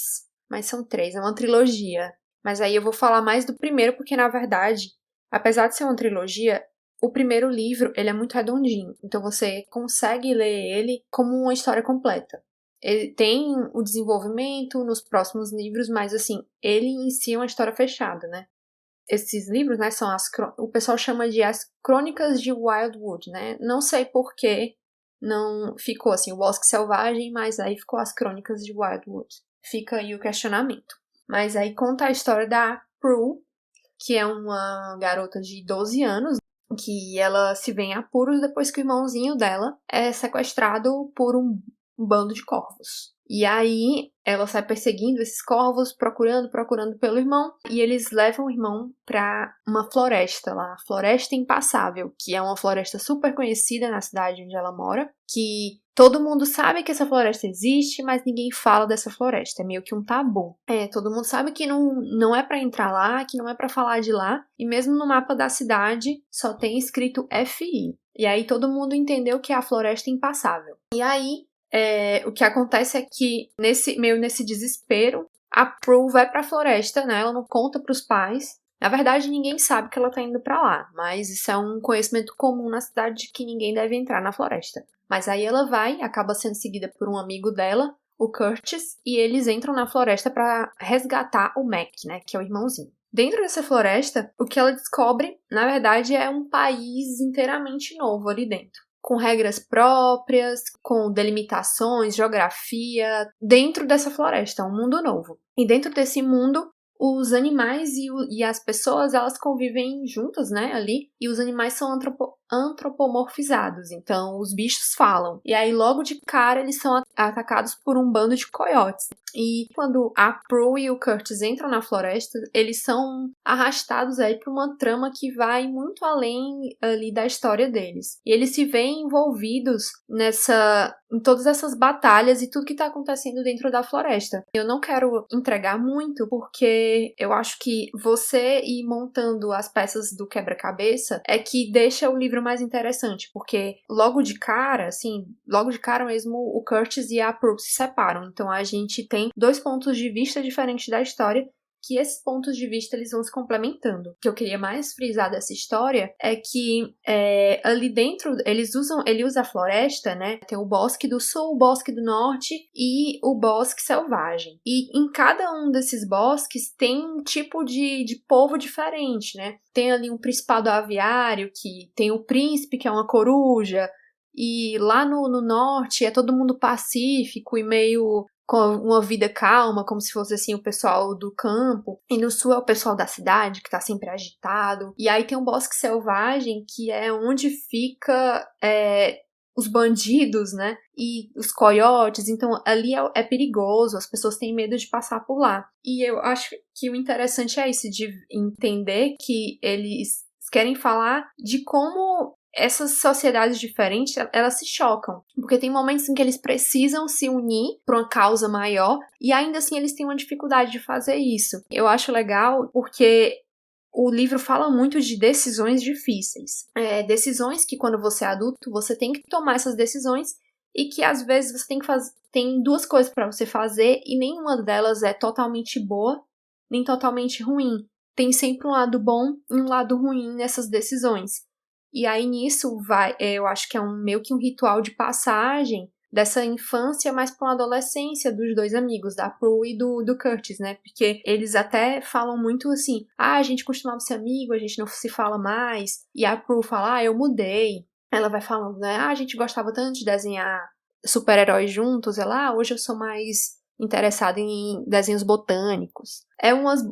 [SPEAKER 2] Mas são 3, é uma trilogia. Mas aí eu vou falar mais do primeiro, porque na verdade, apesar de ser uma trilogia, o primeiro livro, ele é muito redondinho. Então você consegue ler ele como uma história completa. Ele tem o desenvolvimento nos próximos livros, mas assim, ele em si é uma história fechada, né? Esses livros, né, são o pessoal chama de as Crônicas de Wildwood, né? Não sei por que não ficou assim, o Bosque Selvagem, mas aí ficou as Crônicas de Wildwood. Fica aí o questionamento. Mas aí conta a história da Prue, que é uma garota de 12 anos, que ela se vê em apuros depois que o irmãozinho dela é sequestrado por um bando de corvos. E aí ela sai perseguindo esses corvos, procurando pelo irmão, e eles levam o irmão pra uma floresta lá, a Floresta Impassável, que é uma floresta super conhecida na cidade onde ela mora, que todo mundo sabe que essa floresta existe, mas ninguém fala dessa floresta, é meio que um tabu. Todo mundo sabe que não é pra entrar lá, que não é pra falar de lá, e mesmo no mapa da cidade só tem escrito FI. E aí todo mundo entendeu que é a Floresta Impassável. E aí o que acontece é que, nesse desespero, a Prue vai pra floresta, né? Ela não conta pros pais. Na verdade, ninguém sabe que ela tá indo pra lá, mas isso é um conhecimento comum na cidade de que ninguém deve entrar na floresta. Mas aí ela vai, acaba sendo seguida por um amigo dela, o Curtis, e eles entram na floresta pra resgatar o Mac, né? Que é o irmãozinho. Dentro dessa floresta, o que ela descobre, na verdade, é um país inteiramente novo ali dentro. Com regras próprias, com delimitações, geografia, dentro dessa floresta, um mundo novo. E dentro desse mundo, os animais e as pessoas, elas convivem juntas, né, ali, e os animais são antropomorfizados, então os bichos falam. E aí, logo de cara, eles são atacados por um bando de coiotes. E quando a Prue e o Curtis entram na floresta, eles são arrastados aí para uma trama que vai muito além ali da história deles. E eles se veem envolvidos em todas essas batalhas e tudo que tá acontecendo dentro da floresta. Eu não quero entregar muito, porque eu acho que você ir montando as peças do quebra-cabeça é que deixa o livro mais interessante, porque logo de cara mesmo, o Curtis e a Prue se separam. Então a gente tem 2 pontos de vista diferentes da história, que esses pontos de vista eles vão se complementando. O que eu queria mais frisar dessa história é que ali dentro ele usa a floresta, né? Tem o bosque do sul, o bosque do norte e o bosque selvagem. E em cada um desses bosques tem um tipo de povo diferente, né? Tem ali um principado aviário, que tem o príncipe, que é uma coruja, e lá no norte é todo mundo pacífico e meio com uma vida calma, como se fosse assim o pessoal do campo, e no sul é o pessoal da cidade, que tá sempre agitado. E aí tem um bosque selvagem, que é onde fica os bandidos, né, e os coiotes, então ali é perigoso, as pessoas têm medo de passar por lá. E eu acho que o interessante é isso, de entender que eles querem falar de como essas sociedades diferentes, elas se chocam. Porque tem momentos em que eles precisam se unir para uma causa maior e ainda assim eles têm uma dificuldade de fazer isso. Eu acho legal porque o livro fala muito de decisões difíceis. Decisões que quando você é adulto, você tem que tomar essas decisões e que às vezes você tem 2 coisas para você fazer e nenhuma delas é totalmente boa, nem totalmente ruim. Tem sempre um lado bom e um lado ruim nessas decisões. E aí nisso eu acho que é meio que um ritual de passagem dessa infância mais para uma adolescência dos 2 amigos, da Prue e do Curtis, né? Porque eles até falam muito assim, a gente costumava ser amigo, a gente não se fala mais. E a Prue fala, eu mudei. Ela vai falando, né? A gente gostava tanto de desenhar super-heróis juntos. Ela, hoje eu sou mais interessada em desenhos botânicos. É umas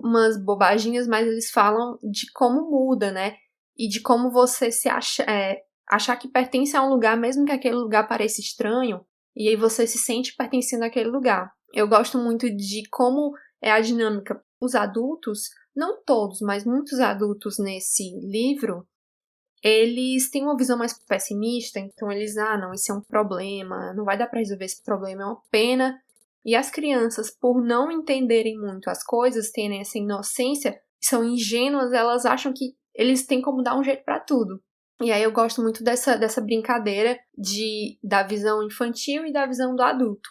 [SPEAKER 2] bobaginhas, mas eles falam de como muda, né? E de como você se achar que pertence a um lugar, mesmo que aquele lugar pareça estranho, e aí você se sente pertencendo àquele lugar. Eu gosto muito de como é a dinâmica. Os adultos, não todos, mas muitos adultos nesse livro, eles têm uma visão mais pessimista, então eles, não, isso é um problema, não vai dar pra resolver esse problema, é uma pena. E as crianças, por não entenderem muito as coisas, terem essa inocência, são ingênuas, elas acham que eles têm como dar um jeito pra tudo. E aí eu gosto muito dessa brincadeira da visão infantil e da visão do adulto.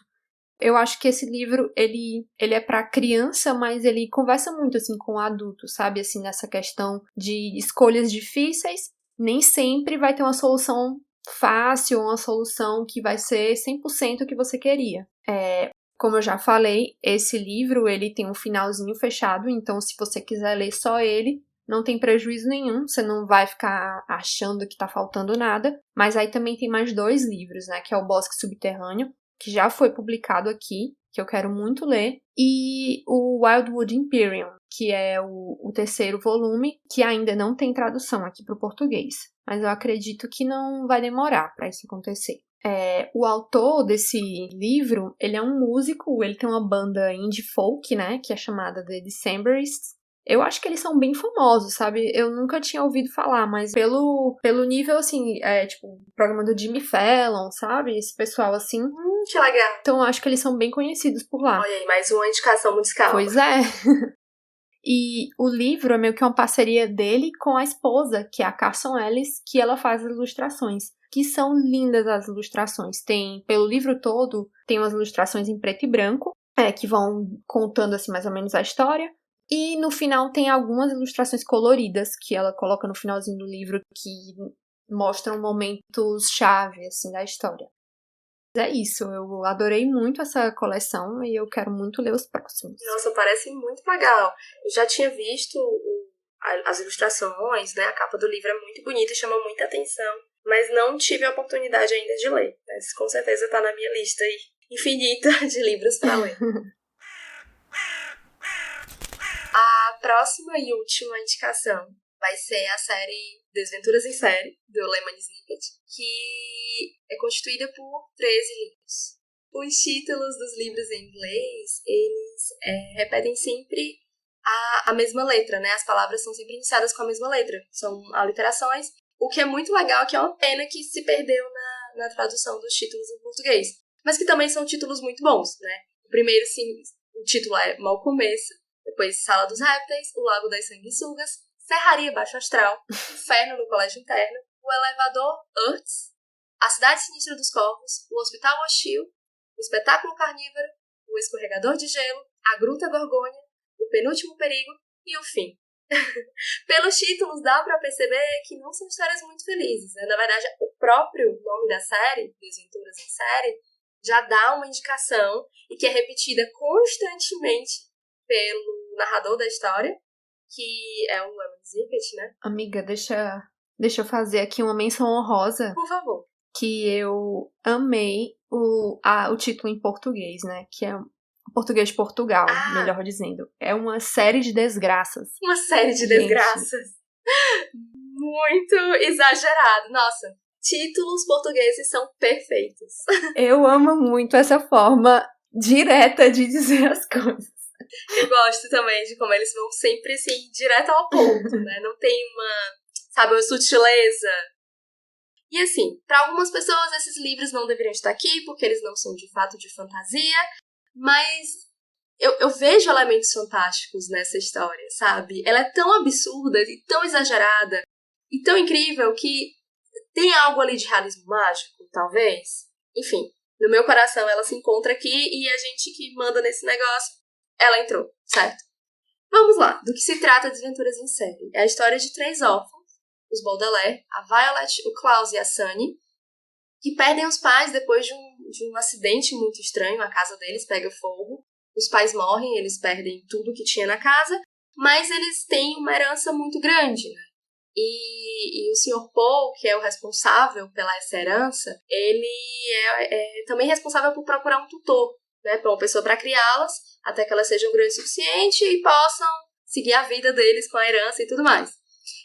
[SPEAKER 2] Eu acho que esse livro, ele é para criança, mas ele conversa muito, assim, com o adulto, sabe? Assim, nessa questão de escolhas difíceis, nem sempre vai ter uma solução fácil, uma solução que vai ser 100% o que você queria. Como eu já falei, esse livro, ele tem um finalzinho fechado, então se você quiser ler só ele, não tem prejuízo nenhum, você não vai ficar achando que tá faltando nada. Mas aí também tem mais 2 livros, né? Que é o Bosque Subterrâneo, que já foi publicado aqui, que eu quero muito ler, e o Wildwood Imperium, que é o 3º volume, que ainda não tem tradução aqui para o português. Mas eu acredito que não vai demorar para isso acontecer. O autor desse livro, ele é um músico, ele tem uma banda indie folk, né, que é chamada The Decemberists. Eu acho que eles são bem famosos, sabe? Eu nunca tinha ouvido falar, mas pelo nível, assim, tipo, o programa do Jimmy Fallon, sabe? Esse pessoal, assim.
[SPEAKER 1] Que legal.
[SPEAKER 2] Então, eu acho que eles são bem conhecidos por lá.
[SPEAKER 1] Olha aí, mais uma indicação musical.
[SPEAKER 2] Pois é. E o livro é meio que uma parceria dele com a esposa, que é a Carson Ellis, que ela faz as ilustrações. Que são lindas as ilustrações. Pelo livro todo, tem umas ilustrações em preto e branco, que vão contando, assim, mais ou menos a história. E no final tem algumas ilustrações coloridas que ela coloca no finalzinho do livro que mostram momentos-chave, assim, da história. É isso, eu adorei muito essa coleção e eu quero muito ler os próximos.
[SPEAKER 1] Nossa, parece muito legal. Eu já tinha visto as ilustrações, né? A capa do livro é muito bonita e chama muita atenção, mas não tive a oportunidade ainda de ler. Mas com certeza tá na minha lista aí, infinita de livros para ler. A próxima e última indicação vai ser a série Desventuras em Série, do Lemony Snicket, que é constituída por 13 livros. Os títulos dos livros em inglês, eles repetem sempre a mesma letra, né? As palavras são sempre iniciadas com a mesma letra. São aliterações, o que é muito legal, que é uma pena que se perdeu na tradução dos títulos em português. Mas que também são títulos muito bons, né? O primeiro, sim, o título é Mau Começo, depois Sala dos Répteis, O Lago das Sanguessugas, Serraria Baixo Astral, Inferno no Colégio Interno, O Elevador Earths, A Cidade Sinistra dos Corvos, O Hospital Hostil, O Espetáculo Carnívoro, O Escorregador de Gelo, A Gruta Gorgônia, O Penúltimo Perigo e O Fim. Pelos títulos dá pra perceber que não são histórias muito felizes, né? Na verdade, o próprio nome da série, Desventuras em Série, já dá uma indicação e que é repetida constantemente pelo narrador da história, que é o Lemony Snicket, né?
[SPEAKER 2] Amiga, deixa eu fazer aqui uma menção honrosa.
[SPEAKER 1] Por favor.
[SPEAKER 2] Que eu amei o título em português, né? Que é Português de Portugal, melhor dizendo. É uma série de desgraças.
[SPEAKER 1] Uma série de desgraças. Muito exagerado. Nossa, títulos portugueses são perfeitos.
[SPEAKER 2] Eu amo muito essa forma direta de dizer as coisas.
[SPEAKER 1] Eu gosto também de como eles vão sempre, assim, direto ao ponto, né? Não tem uma sutileza. E assim, para algumas pessoas esses livros não deveriam estar aqui, porque eles não são de fato de fantasia, mas eu vejo elementos fantásticos nessa história, sabe? Ela é tão absurda e tão exagerada e tão incrível que tem algo ali de realismo mágico, talvez. Enfim, no meu coração ela se encontra aqui e a gente que manda nesse negócio, ela entrou, certo? Vamos lá, do que se trata Desventuras em Série? É a história de 3 órfãos, os Baudelaire, a Violet, o Klaus e a Sunny, que perdem os pais depois de um acidente muito estranho. A casa deles pega fogo, os pais morrem, eles perdem tudo que tinha na casa, mas eles têm uma herança muito grande, né? E o Sr. Paul, que é o responsável pela essa herança, ele é também responsável por procurar um tutor, né, para uma pessoa para criá-las, até que elas sejam grandes o suficiente e possam seguir a vida deles com a herança e tudo mais.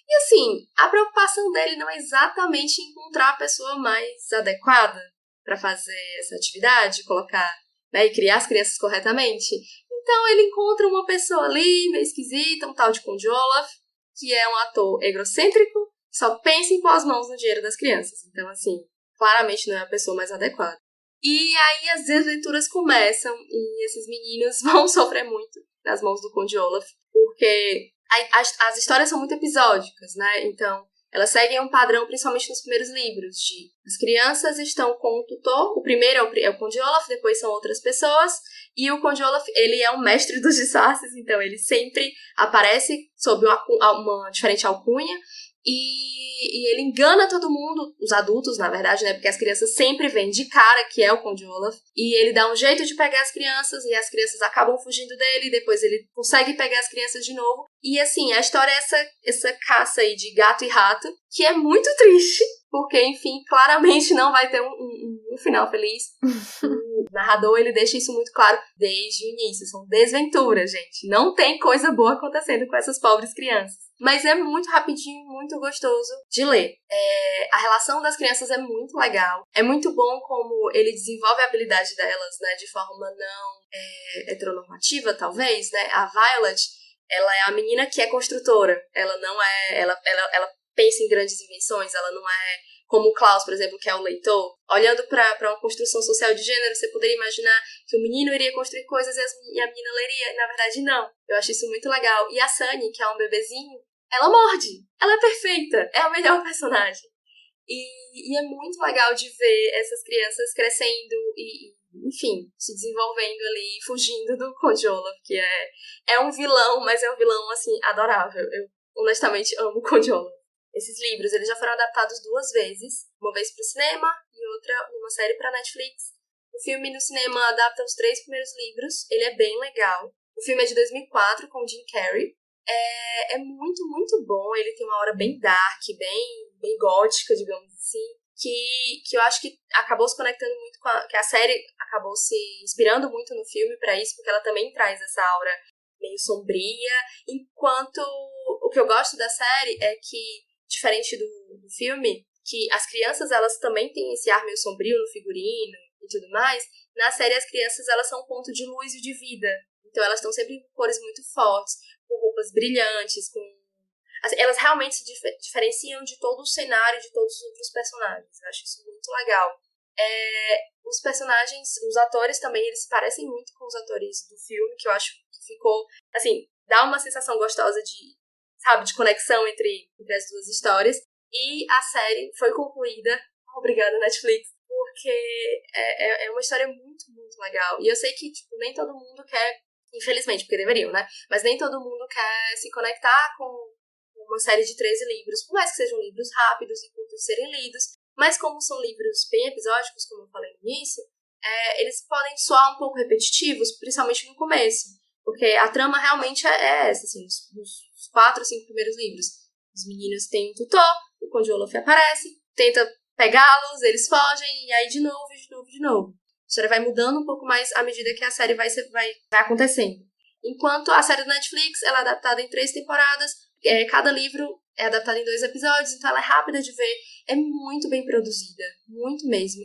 [SPEAKER 1] E assim, a preocupação dele não é exatamente encontrar a pessoa mais adequada para fazer essa atividade, colocar, né, e criar as crianças corretamente. Então ele encontra uma pessoa ali, meio esquisita, um tal de Conde Olaf, que é um ator egocêntrico, só pensa em pôr as mãos no dinheiro das crianças. Então, assim, claramente não é a pessoa mais adequada. E aí as desventuras começam e esses meninos vão sofrer muito nas mãos do Conde Olaf, porque as histórias são muito episódicas, né? Então, elas seguem um padrão, principalmente nos primeiros livros, de as crianças estão com o tutor, o primeiro é o Conde Olaf, depois são outras pessoas, e o Conde Olaf, ele é um mestre dos disfarces, então ele sempre aparece sob uma diferente alcunha, e ele engana todo mundo, os adultos, na verdade, né? Porque as crianças sempre veem de cara que é o Conde Olaf. E ele dá um jeito de pegar as crianças, e as crianças acabam fugindo dele, e depois ele consegue pegar as crianças de novo. E assim, a história é essa caça aí de gato e rato, que é muito triste, porque, enfim, claramente não vai ter um final feliz. O narrador, ele deixa isso muito claro desde o início. São desventuras, gente. Não tem coisa boa acontecendo com essas pobres crianças. Mas é muito rapidinho, muito gostoso de ler. A relação das crianças é muito legal. É muito bom como ele desenvolve a habilidade delas, né, de forma não heteronormativa, talvez, né? A Violet, ela é a menina que é construtora. Ela não é... Ela pensa em grandes invenções, ela não é como o Klaus, por exemplo, que é o leitor. Olhando para uma construção social de gênero, você poderia imaginar que o menino iria construir coisas e a menina leria. Na verdade, não. Eu acho isso muito legal. E a Sunny, que é um bebezinho, ela morde. Ela é perfeita. É a melhor personagem. E é muito legal de ver essas crianças crescendo e enfim, se desenvolvendo ali, fugindo do Conde Olaf, que é um vilão, mas é um vilão, assim, adorável. Eu, honestamente, amo o Conde Olaf. Esses livros, eles já foram adaptados 2 vezes. Uma vez para o cinema e outra numa série para Netflix. O filme no cinema adapta os 3 primeiros livros. Ele é bem legal. O filme é de 2004, com Jim Carrey. É muito, muito bom. Ele tem uma aura bem dark, bem gótica, digamos assim. Que eu acho que acabou se conectando muito com que a série acabou se inspirando muito no filme para isso, porque ela também traz essa aura meio sombria. Enquanto o que eu gosto da série é que, diferente do filme, que as crianças, elas também têm esse ar meio sombrio no figurino e tudo mais. Na série, as crianças, elas são um ponto de luz e de vida. Então, elas estão sempre com cores muito fortes, com roupas brilhantes, assim, elas realmente se diferenciam de todo o cenário, de todos os outros personagens. Eu acho isso muito legal. Os personagens, os atores também, eles se parecem muito com os atores do filme, que eu acho que ficou, assim, dá uma sensação gostosa de conexão entre as duas histórias. E a série foi concluída, obrigada Netflix, porque é uma história muito, muito legal. E eu sei que, tipo, nem todo mundo quer, infelizmente, porque deveriam, né? Mas nem todo mundo quer se conectar com uma série de 13 livros, por mais que sejam livros rápidos e curtos de serem lidos, mas como são livros bem episódicos, como eu falei no início, eles podem soar um pouco repetitivos, principalmente no começo, porque a trama realmente é essa, assim, nos 4 ou 5 primeiros livros. Os meninos têm um tutor, o Conde Olaf aparece, tenta pegá-los, eles fogem, e aí de novo. A história vai mudando um pouco mais à medida que a série vai acontecendo. Enquanto a série do Netflix, ela é adaptada em 3 temporadas, cada livro é adaptado em 2 episódios, então ela é rápida de ver, é muito bem produzida, muito mesmo.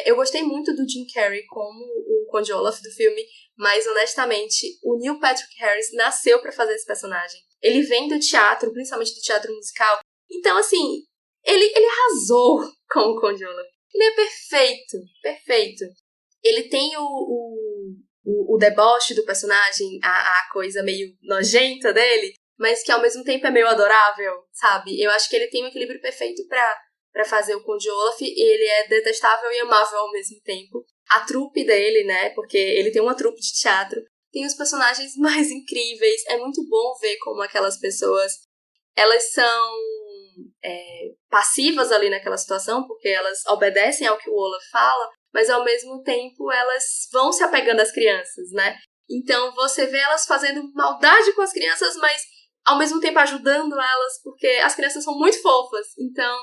[SPEAKER 1] Eu gostei muito do Jim Carrey como o Conde Olaf do filme, mas honestamente, o Neil Patrick Harris nasceu pra fazer esse personagem. Ele vem do teatro, principalmente do teatro musical, então assim, ele arrasou como o Conde Olaf. Ele é perfeito. Ele tem o deboche do personagem, a coisa meio nojenta dele, mas que ao mesmo tempo é meio adorável, sabe? Eu acho que ele tem um equilíbrio perfeito pra fazer o Conde Olaf, e ele é detestável e amável ao mesmo tempo. A trupe dele, né, porque ele tem uma trupe de teatro, tem os personagens mais incríveis, é muito bom ver como aquelas pessoas, elas são passivas ali naquela situação, porque elas obedecem ao que o Olaf fala, mas ao mesmo tempo elas vão se apegando às crianças, né? Então você vê elas fazendo maldade com as crianças, mas ao mesmo tempo ajudando elas, porque as crianças são muito fofas, então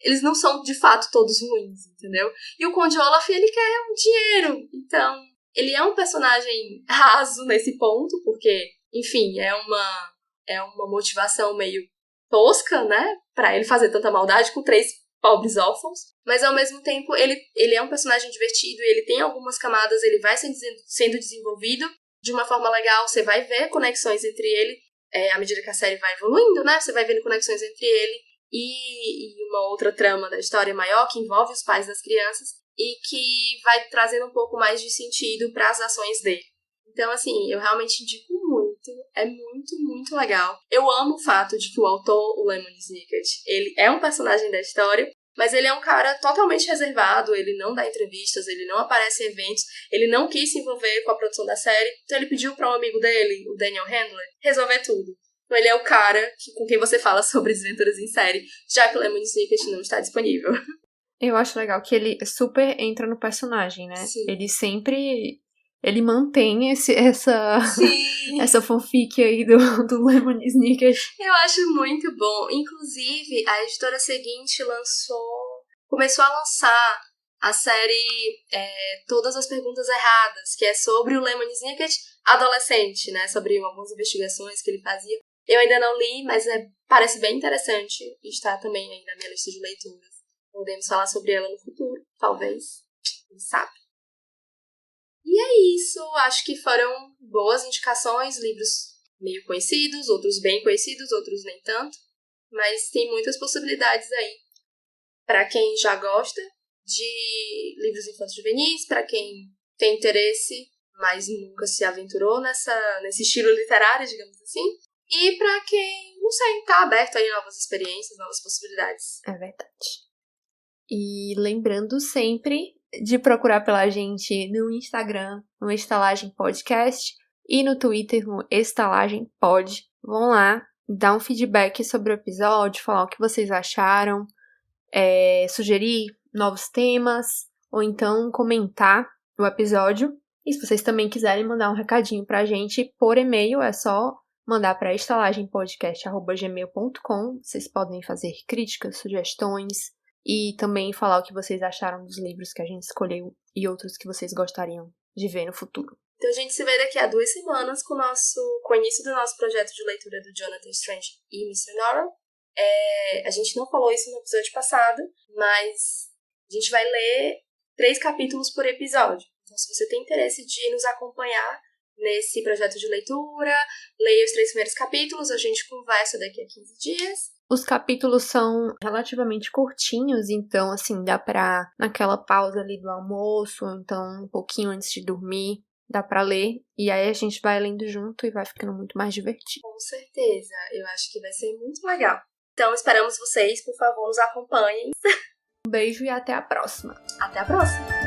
[SPEAKER 1] eles não são de fato todos ruins, entendeu? E o Conde Olaf, ele quer um dinheiro, então ele é um personagem raso nesse ponto, porque, enfim, é uma motivação meio tosca, né, pra ele fazer tanta maldade com 3 pobres órfãos, mas ao mesmo tempo ele é um personagem divertido, ele tem algumas camadas, ele vai sendo desenvolvido de uma forma legal, você vai ver conexões entre ele, à medida que a série vai evoluindo, né, você vai vendo conexões entre ele e uma outra trama da história maior que envolve os pais das crianças e que vai trazendo um pouco mais de sentido para as ações dele. Então, assim, eu realmente indico muito, é muito, muito legal. Eu amo o fato de que o autor, o Lemony Snicket, ele é um personagem da história, mas ele é um cara totalmente reservado, ele não dá entrevistas, ele não aparece em eventos, ele não quis se envolver com a produção da série, então ele pediu para um amigo dele, o Daniel Handler, resolver tudo. Então ele é o cara com quem você fala sobre desventuras em série, já que o Lemony Snicket não está disponível.
[SPEAKER 2] Eu acho legal que ele super entra no personagem, né?
[SPEAKER 1] Sim.
[SPEAKER 2] Ele mantém essa fanfic aí do Lemony Snicket.
[SPEAKER 1] Eu acho muito bom. Inclusive, a editora seguinte começou a lançar a série Todas as Perguntas Erradas, que é sobre o Lemony Snicket adolescente, né? Sobre algumas investigações que ele fazia. Eu ainda não li, mas parece bem interessante e está também aí na minha lista de leituras. Podemos falar sobre ela no futuro, talvez. Quem sabe? E é isso. Acho que foram boas indicações, livros meio conhecidos, outros bem conhecidos, outros nem tanto. Mas tem muitas possibilidades aí. Para quem já gosta de livros infantos juvenis, para quem tem interesse, mas nunca se aventurou nesse estilo literário, digamos assim. E pra quem, não sei, tá aberto aí a novas experiências, novas possibilidades.
[SPEAKER 2] É verdade. E lembrando sempre de procurar pela gente no Instagram, no Estalagem Podcast, e no Twitter, no Estalagem Pod. Vão lá, dar um feedback sobre o episódio, falar o que vocês acharam, sugerir novos temas, ou então comentar o episódio. E se vocês também quiserem mandar um recadinho pra gente por e-mail, é só mandar para estalagempodcast@gmail.com. Vocês podem fazer críticas, sugestões e também falar o que vocês acharam dos livros que a gente escolheu e outros que vocês gostariam de ver no futuro.
[SPEAKER 1] Então a gente se vê daqui a 2 semanas com o início do nosso projeto de leitura do Jonathan Strange e Mr. Norrell. A gente não falou isso no episódio passado, mas a gente vai ler 3 capítulos por episódio. Então se você tem interesse de nos acompanhar nesse projeto de leitura, leia os 3 primeiros capítulos, a gente conversa daqui a 15 dias.
[SPEAKER 2] Os capítulos são relativamente curtinhos, então, assim, dá pra, naquela pausa ali do almoço, ou então um pouquinho antes de dormir, dá pra ler, e aí a gente vai lendo junto e vai ficando muito mais divertido.
[SPEAKER 1] Com certeza, eu acho que vai ser muito legal. Então, esperamos vocês, por favor, nos acompanhem.
[SPEAKER 2] Um beijo e até a próxima.
[SPEAKER 1] Até a próxima!